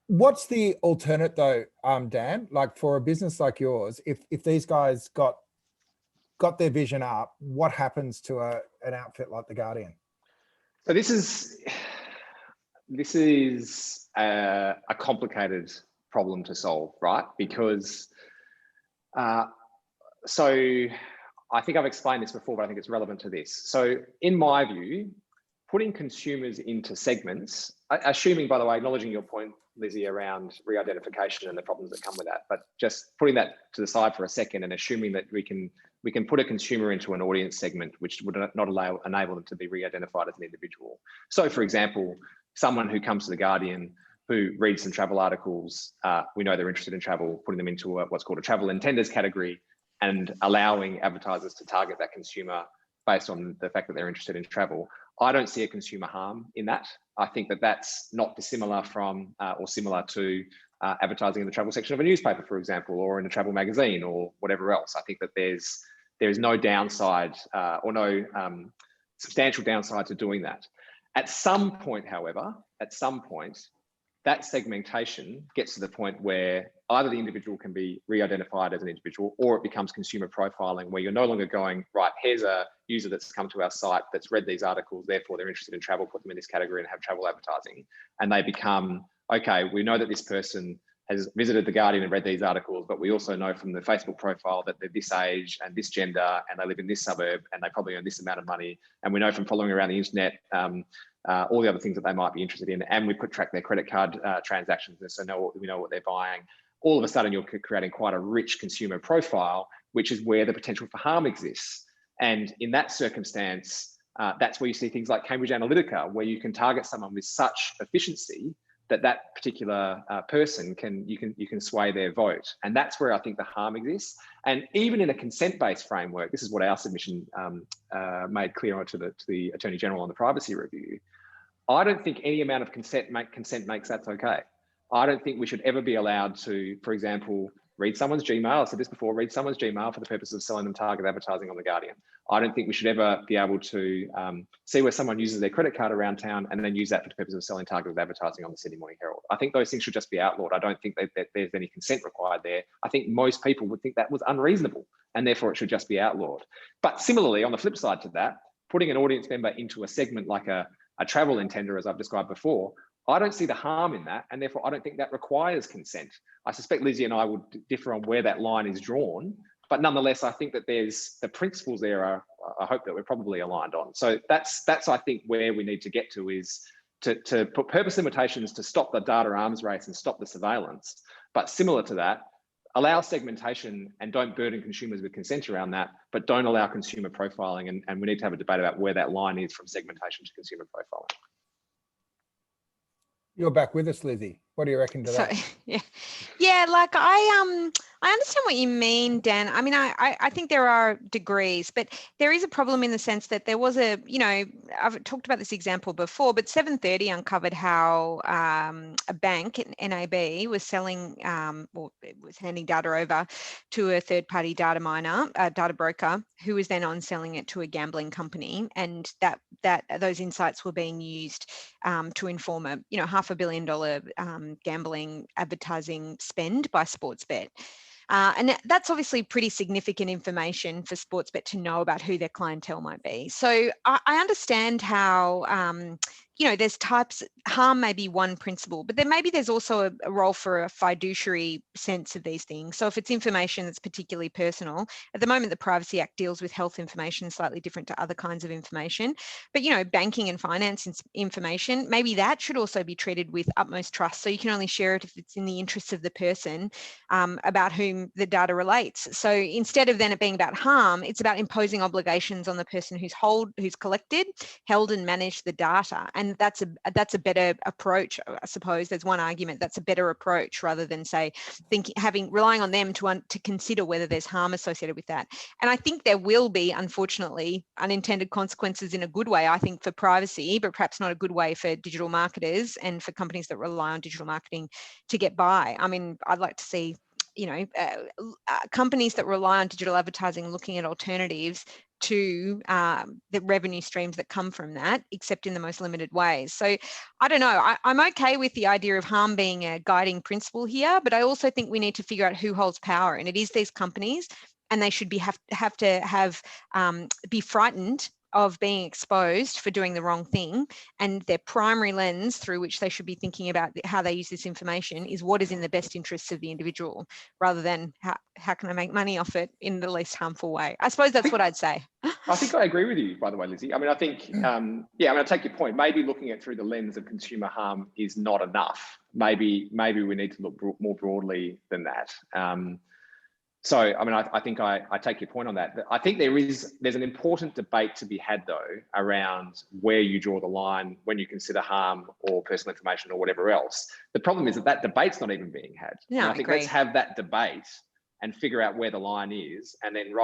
[SPEAKER 1] What's the alternate though, Dan? Like, for a business like yours, if these guys got their vision up, what happens to an outfit like The Guardian? So
[SPEAKER 3] this is a complicated problem to solve, right? Because so I think I've explained this before, but I think it's relevant to this. So in my view, putting consumers into segments, assuming, by the way, acknowledging your point, Lizzie, around re-identification and the problems that come with that, but just putting that to the side for a second and assuming that we can put a consumer into an audience segment which would not enable them to be re-identified as an individual. So, for example, someone who comes to The Guardian, who reads some travel articles, we know they're interested in travel, putting them into what's called a travel intenders category, and allowing advertisers to target that consumer based on the fact that they're interested in travel. I don't see a consumer harm in that. I think that that's not dissimilar from or similar to advertising in the travel section of a newspaper, for example, or in a travel magazine or whatever else. I think that there is no downside or no substantial downside to doing that. At some point, however, that segmentation gets to the point where either the individual can be re-identified as an individual, or it becomes consumer profiling, where you're no longer going, right, here's a user that's come to our site that's read these articles, therefore they're interested in travel, put them in this category and have travel advertising. And they become, okay, we know that this person has visited The Guardian and read these articles, but we also know from the Facebook profile that they're this age and this gender and they live in this suburb and they probably earn this amount of money. And we know from following around the internet, all the other things that they might be interested in, and we could track their credit card transactions, so we know what they're buying. All of a sudden, you're creating quite a rich consumer profile, which is where the potential for harm exists. And in that circumstance, that's where you see things like Cambridge Analytica, where you can target someone with such efficiency that particular person you can sway their vote. And that's where I think the harm exists. And even in a consent-based framework, this is what our submission made clear to the Attorney General on the privacy review. I don't think any amount of consent makes that okay. I don't think we should ever be allowed to, for example, read someone's Gmail. I said this before, read someone's Gmail for the purpose of selling them target advertising on The Guardian. I don't think we should ever be able to see where someone uses their credit card around town and then use that for the purpose of selling targeted advertising on the Sydney Morning Herald. I think those things should just be outlawed. I don't think that there's any consent required there. I think most people would think that was unreasonable and therefore it should just be outlawed. But similarly, on the flip side to that, putting an audience member into a segment like a travel intender, as I've described before, I don't see the harm in that, and therefore I don't think that requires consent. I suspect Lizzie and I would differ on where that line is drawn, but nonetheless, I think that there's the principles there I hope that we're probably aligned on. So that's I think where we need to get to is to put purpose limitations to stop the data arms race and stop the surveillance. But similar to that, allow segmentation and don't burden consumers with consent around that, but don't allow consumer profiling. And we need to have a debate about where that line is from segmentation to consumer profiling.
[SPEAKER 1] You're back with us, Lizzie. What do you reckon to that?
[SPEAKER 2] Yeah, like I understand what you mean, Dan. I mean, I think there are degrees, but there is a problem in the sense that there was I've talked about this example before, but 730 uncovered how a bank, NAB, was selling or was handing data over to a third-party data miner, data broker, who was then on selling it to a gambling company, and that those insights were being used to inform a $500 million gambling advertising spend by Sportsbet. And that's obviously pretty significant information for Sportsbet to know about who their clientele might be. So I understand how, there's types, harm may be one principle, but then maybe there's also a role for a fiduciary sense of these things. So if it's information that's particularly personal, at the moment, the Privacy Act deals with health information slightly different to other kinds of information. But, banking and finance information, maybe that should also be treated with utmost trust. So you can only share it if it's in the interests of the person about whom the data relates. So instead of then it being about harm, it's about imposing obligations on the person who's collected, held and managed the data. And that's a better approach, I suppose. There's one argument that's a better approach rather than say relying on them to consider whether there's harm associated with that. And I think there will be, unfortunately, unintended consequences in a good way, I think, for privacy, but perhaps not a good way for digital marketers and for companies that rely on digital marketing to get by. I mean, I'd like to see companies that rely on digital advertising looking at alternatives to the revenue streams that come from that, except in the most limited ways. So I don't know, I'm okay with the idea of harm being a guiding principle here, but I also think we need to figure out who holds power, and it is these companies, and they should be be frightened of being exposed for doing the wrong thing, and their primary lens through which they should be thinking about how they use this information is what is in the best interests of the individual, rather than how can I make money off it in the least harmful way. I suppose that's what I'd say.
[SPEAKER 3] I think I agree with you, by the way, Lizzie. I mean, I think, I take your point. Maybe looking at it through the lens of consumer harm is not enough. Maybe we need to look more broadly than that. So, I mean, I think I take your point on that. I think there's an important debate to be had, though, around where you draw the line when you consider harm or personal information or whatever else. The problem is that debate's not even being had.
[SPEAKER 2] Yeah,
[SPEAKER 3] and I think let's have that debate and figure out where the line is, and then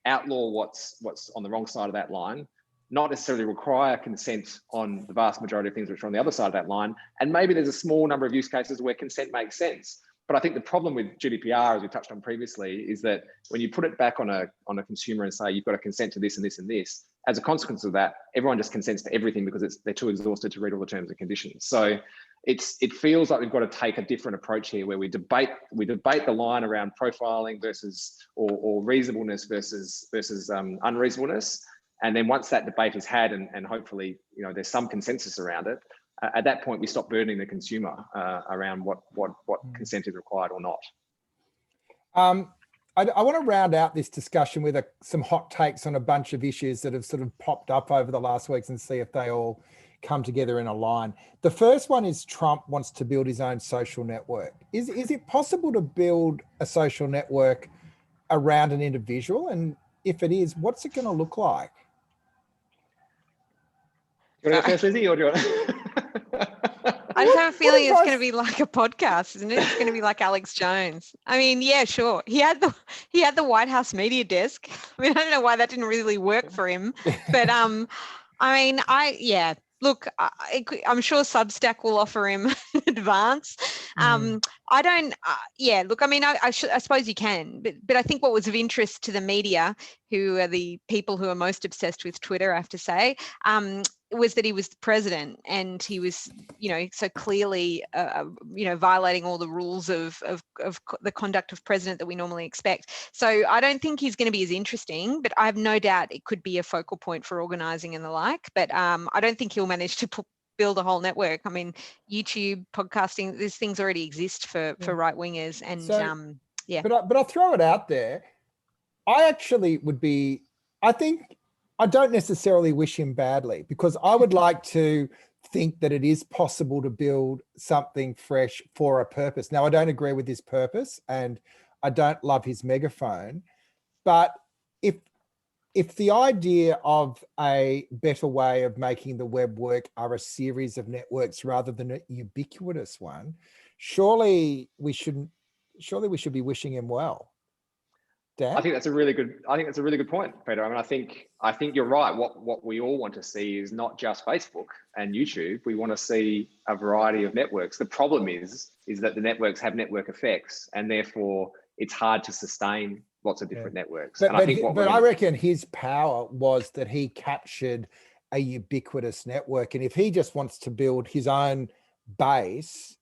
[SPEAKER 3] outlaw what's on the wrong side of that line, not necessarily require consent on the vast majority of things which are on the other side of that line. And maybe there's a small number of use cases where consent makes sense. But I think the problem with GDPR, as we touched on previously, is that when you put it back on a consumer and say you've got to consent to this and this and this, as a consequence of that, everyone just consents to everything because they're too exhausted to read all the terms and conditions. So it feels like we've got to take a different approach here, where we debate the line around profiling versus or reasonableness versus unreasonableness. And then once that debate is had, and hopefully, you know, there's some consensus around it, at that point we stop burdening the consumer around what consent is required or not.
[SPEAKER 1] I want to round out this discussion with some hot takes on a bunch of issues that have sort of popped up over the last weeks and see if they all come together in a line. The first one is Trump wants to build his own social network. Is it possible to build a social network around an individual? And if it is, what's it going to look like?
[SPEAKER 3] Do you want to go first, Lizzie, or do you want
[SPEAKER 2] I just have a feeling it's going to be like a podcast, isn't it? It's going to be like Alex Jones. I mean, yeah, sure. He had the White House media desk. I mean, I don't know why that didn't really work for him, but I mean, look, I'm sure Substack will offer him advance. I don't. Look, I mean, I suppose you can, but I think what was of interest to the media, who are the people who are most obsessed with Twitter, I have to say, was that he was the president, and he was, you know, so clearly, you know, violating all the rules of the conduct of president that we normally expect. So I don't think he's going to be as interesting, but I have no doubt it could be a focal point for organising and the like. But I don't think he'll manage to build a whole network. I mean, YouTube, podcasting, these things already exist for right wingers, and
[SPEAKER 1] so,
[SPEAKER 2] yeah.
[SPEAKER 1] But I'll throw it out there. I actually would be. I don't necessarily wish him badly, because I would like to think that it is possible to build something fresh for a purpose. Now, I don't agree with his purpose, and I don't love his megaphone, but if the idea of a better way of making the web work are a series of networks rather than a ubiquitous one, surely we should be wishing him well. Dan?
[SPEAKER 3] I think that's a really good point, Peter. I mean, I think you're right. What we all want to see is not just Facebook and YouTube. We want to see a variety of networks. The problem is that the networks have network effects, and therefore it's hard to sustain lots of different networks.
[SPEAKER 1] But I reckon his power was that he captured a ubiquitous network, and if he just wants to build his own base,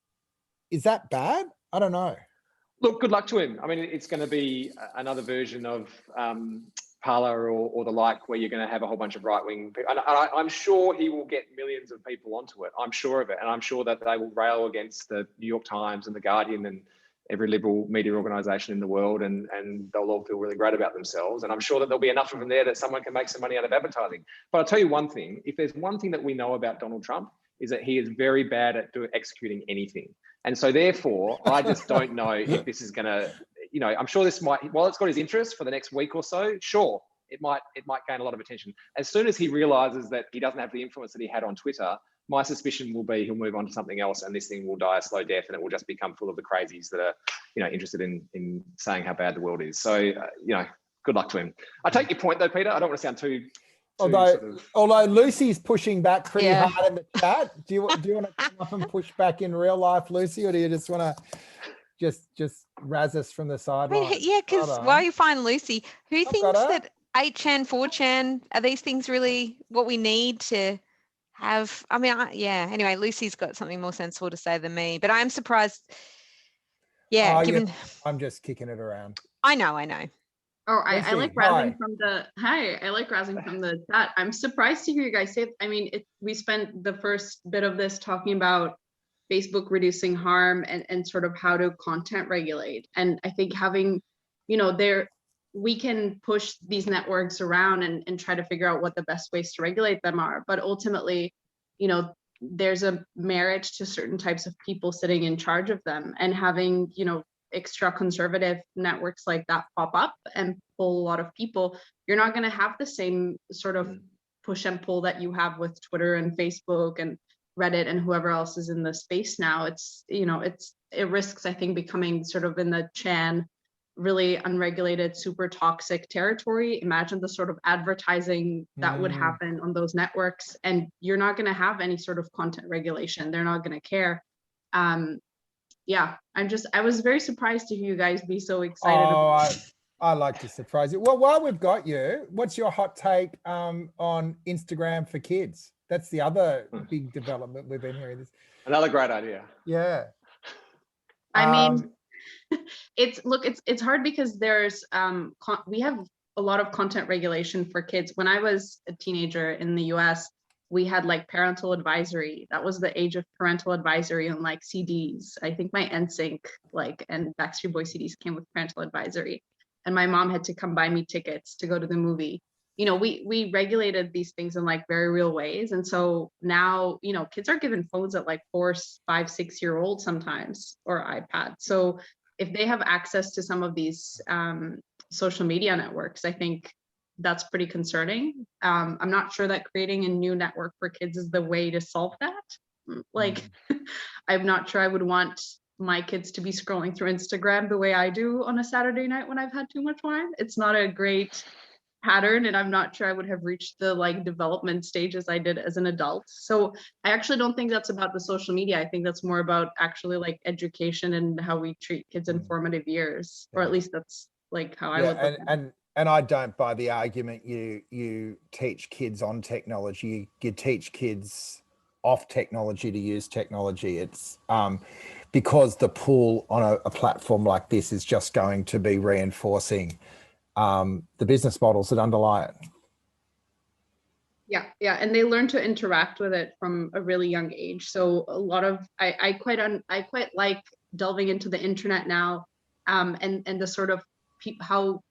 [SPEAKER 1] is that bad? I don't know.
[SPEAKER 3] Look, good luck to him. I mean, it's going to be another version of Parler or the like, where you're going to have a whole bunch of right-wing people. And I'm sure he will get millions of people onto it. I'm sure of it. And I'm sure that they will rail against the New York Times and the Guardian and every liberal media organisation in the world, and they'll all feel really great about themselves. And I'm sure that there'll be enough of them there that someone can make some money out of advertising. But I'll tell you one thing, if there's one thing that we know about Donald Trump, is that he is very bad at executing anything. And so therefore, I just don't know if this is going to, you know, I'm sure this might, while it's got his interest for the next week or so, sure, it might gain a lot of attention. As soon as he realizes that he doesn't have the influence that he had on Twitter, my suspicion will be he'll move on to something else, and this thing will die a slow death, and it will just become full of the crazies that are, you know, interested in saying how bad the world is. So, you know, good luck to him. I take your point though, Peter. I don't want to sound too
[SPEAKER 1] Although Lucy's pushing back pretty hard in the chat. Do you want to come up and push back in real life, Lucy, or do you just want to just razz us from the sideline?
[SPEAKER 2] I mean, yeah, because while you find Lucy, who thinks that 8chan, 4chan, are these things really what we need to have? I mean, anyway, Lucy's got something more sensible to say than me, but I'm surprised. Yeah,
[SPEAKER 1] I'm just kicking it around.
[SPEAKER 2] I know.
[SPEAKER 4] Oh, I like razzing from the I like razzing from the chat. I'm surprised to hear you guys say it. I mean, we spent the first bit of this talking about Facebook reducing harm and sort of how to content regulate. And I think having, you know, we can push these networks around and try to figure out what the best ways to regulate them are. But ultimately, you know, there's a merit to certain types of people sitting in charge of them, and having, you know, extra conservative networks like that pop up and pull a lot of people, you're not going to have the same sort of push and pull that you have with Twitter and Facebook and Reddit and whoever else is in the space now. It's, you know, it risks, I think, becoming sort of in the Chan really unregulated, super toxic territory. Imagine the sort of advertising that would happen on those networks, and you're not going to have any sort of content regulation. They're not going to care. Yeah, I was very surprised to hear you guys be so excited.
[SPEAKER 1] I like to surprise you. Well, while we've got you, what's your hot take on Instagram for kids? That's the other big development we've been hearing. This.
[SPEAKER 3] Another great idea.
[SPEAKER 1] Yeah.
[SPEAKER 4] I mean, it's hard because there's we have a lot of content regulation for kids. When I was a teenager in the US, we had like parental advisory. That was the age of parental advisory on like CDs. I think my NSYNC and Backstreet Boy CDs came with parental advisory. And my mom had to come buy me tickets to go to the movie. You know, we regulated these things in like very real ways. And so now, you know, kids are given phones at like 4, 5, 6-year-olds sometimes, or iPads. So if they have access to some of these social media networks, I think that's pretty concerning. I'm not sure that creating a new network for kids is the way to solve that. Like, I'm not sure I would want my kids to be scrolling through Instagram the way I do on a Saturday night when I've had too much wine. It's not a great pattern, and I'm not sure I would have reached the like development stages I did as an adult. So I actually don't think that's about the social media. I think that's more about actually like education and how we treat kids in formative years, or at least that's like how I would look at it.
[SPEAKER 1] And I don't buy the argument you teach kids on technology, you teach kids off technology to use technology. It's because the pull on a platform like this is just going to be reinforcing the business models that underlie it.
[SPEAKER 4] Yeah, and they learn to interact with it from a really young age. So a lot of I quite like delving into the internet now, and the sort of how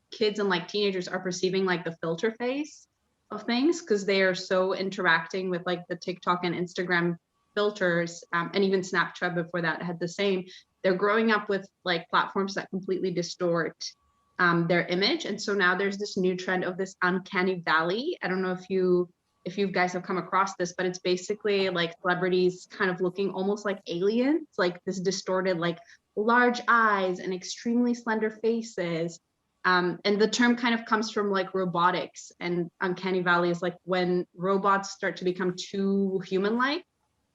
[SPEAKER 4] kids and like teenagers are perceiving like the filter phase of things, because they are so interacting with like the TikTok and Instagram filters, and even Snapchat before that had the same. They're growing up with like platforms that completely distort their image, and so now there's this new trend of this uncanny valley. I don't know if you guys have come across this, but it's basically like celebrities kind of looking almost like aliens, like this distorted, like large eyes and extremely slender faces. And the term kind of comes from like robotics, and uncanny valley is like when robots start to become too human-like,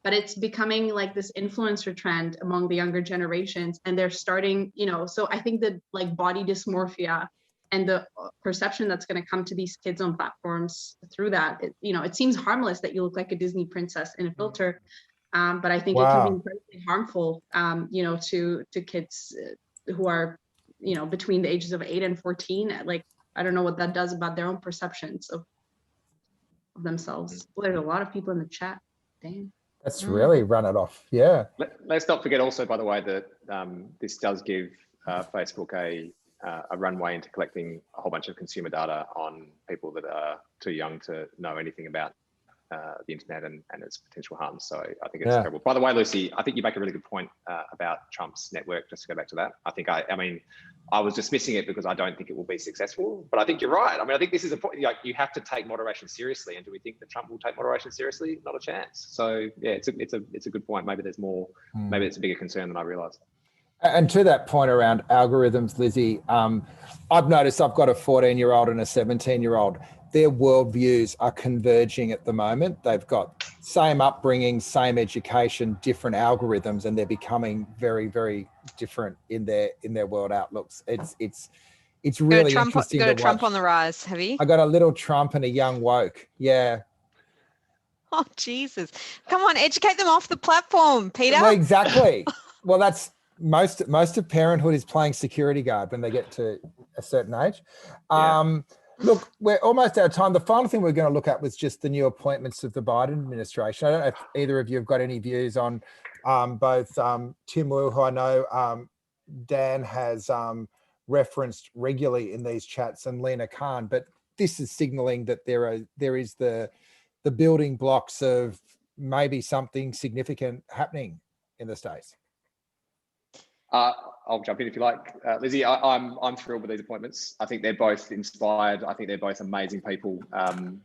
[SPEAKER 4] but it's becoming like this influencer trend among the younger generations. And they're starting, you know, so I think that like body dysmorphia and the perception that's going to come to these kids on platforms through that, you know, it seems harmless that you look like a Disney princess in a filter, but I think it can be incredibly harmful, you know, to kids who are, you know, between the ages of 8 and 14. Like, I don't know what that does about their own perceptions of themselves. Well, there's a lot of people in the chat. Dang.
[SPEAKER 1] That's really run it off. Yeah.
[SPEAKER 3] Let's not forget also, by the way, that this does give Facebook a runway into collecting a whole bunch of consumer data on people that are too young to know anything about the internet and its potential harms. So I think it's terrible. By the way, Lucy, I think you make a really good point about Trump's network, just to go back to that. I mean, I was dismissing it because I don't think it will be successful, but I think you're right. I mean, I think this is a point, like, you have to take moderation seriously. And do we think that Trump will take moderation seriously? Not a chance. So yeah, it's a good point. Maybe there's more, maybe it's a bigger concern than I realized.
[SPEAKER 1] And to that point around algorithms, Lizzie, I've noticed I've got a 14-year-old and a 17-year-old. Their worldviews are converging at the moment. They've got same upbringing, same education, different algorithms, and they're becoming very, very different in their world outlooks. It's really interesting.
[SPEAKER 2] You got a Trump on the rise, have you?
[SPEAKER 1] I got a little Trump and a young woke. Yeah.
[SPEAKER 2] Oh, Jesus. Come on, educate them off the platform, Peter.
[SPEAKER 1] Well, exactly. Well, that's most of parenthood is playing security guard when they get to a certain age. Look, we're almost out of time. The final thing we're going to look at was just the new appointments of the Biden administration. I don't know if either of you have got any views on both Tim Wu, who I know Dan has referenced regularly in these chats, and Lena Khan, but this is signaling that there is the building blocks of maybe something significant happening in the States.
[SPEAKER 3] I'll jump in if you like, Lizzie. I'm thrilled with these appointments. I think they're both inspired. I think they're both amazing people, and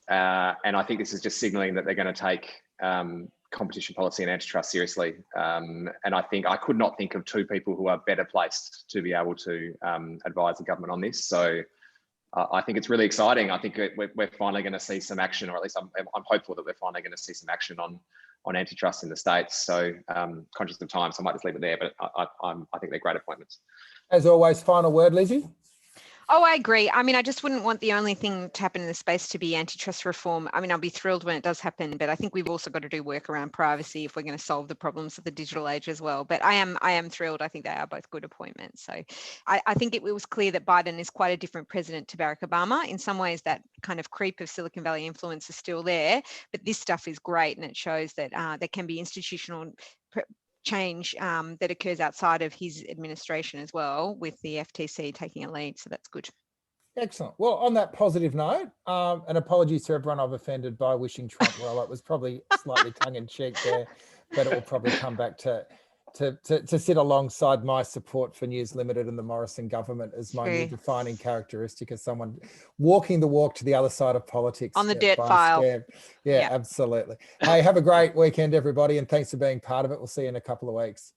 [SPEAKER 3] I think this is just signalling that they're going to take competition policy and antitrust seriously. And I think I could not think of two people who are better placed to be able to advise the government on this. So I think it's really exciting. I think we're finally going to see some action, or at least I'm hopeful that we're finally going to see some action on antitrust in the States. So conscious of time, so I might just leave it there, but I think they're great appointments.
[SPEAKER 1] As always, final word, Lizzie?
[SPEAKER 2] Oh, I agree. I mean, I just wouldn't want the only thing to happen in the space to be antitrust reform. I mean, I'll be thrilled when it does happen, but I think we've also got to do work around privacy if we're going to solve the problems of the digital age as well. But I am thrilled. I think they are both good appointments. So I think it was clear that Biden is quite a different president to Barack Obama. In some ways, that kind of creep of Silicon Valley influence is still there, but this stuff is great, and it shows that there can be institutional change that occurs outside of his administration as well, with the FTC taking a lead. So that's good.
[SPEAKER 1] Excellent. Well, on that positive note, and apologies to everyone I've offended by wishing Trump well. It was probably slightly tongue-in-cheek there, but it will probably come back to sit alongside my support for News Limited and the Morrison government as my new defining characteristic, as someone walking the walk to the other side of politics.
[SPEAKER 2] On the dirt file.
[SPEAKER 1] Yeah, absolutely. Hey, have a great weekend, everybody, and thanks for being part of it. We'll see you in a couple of weeks.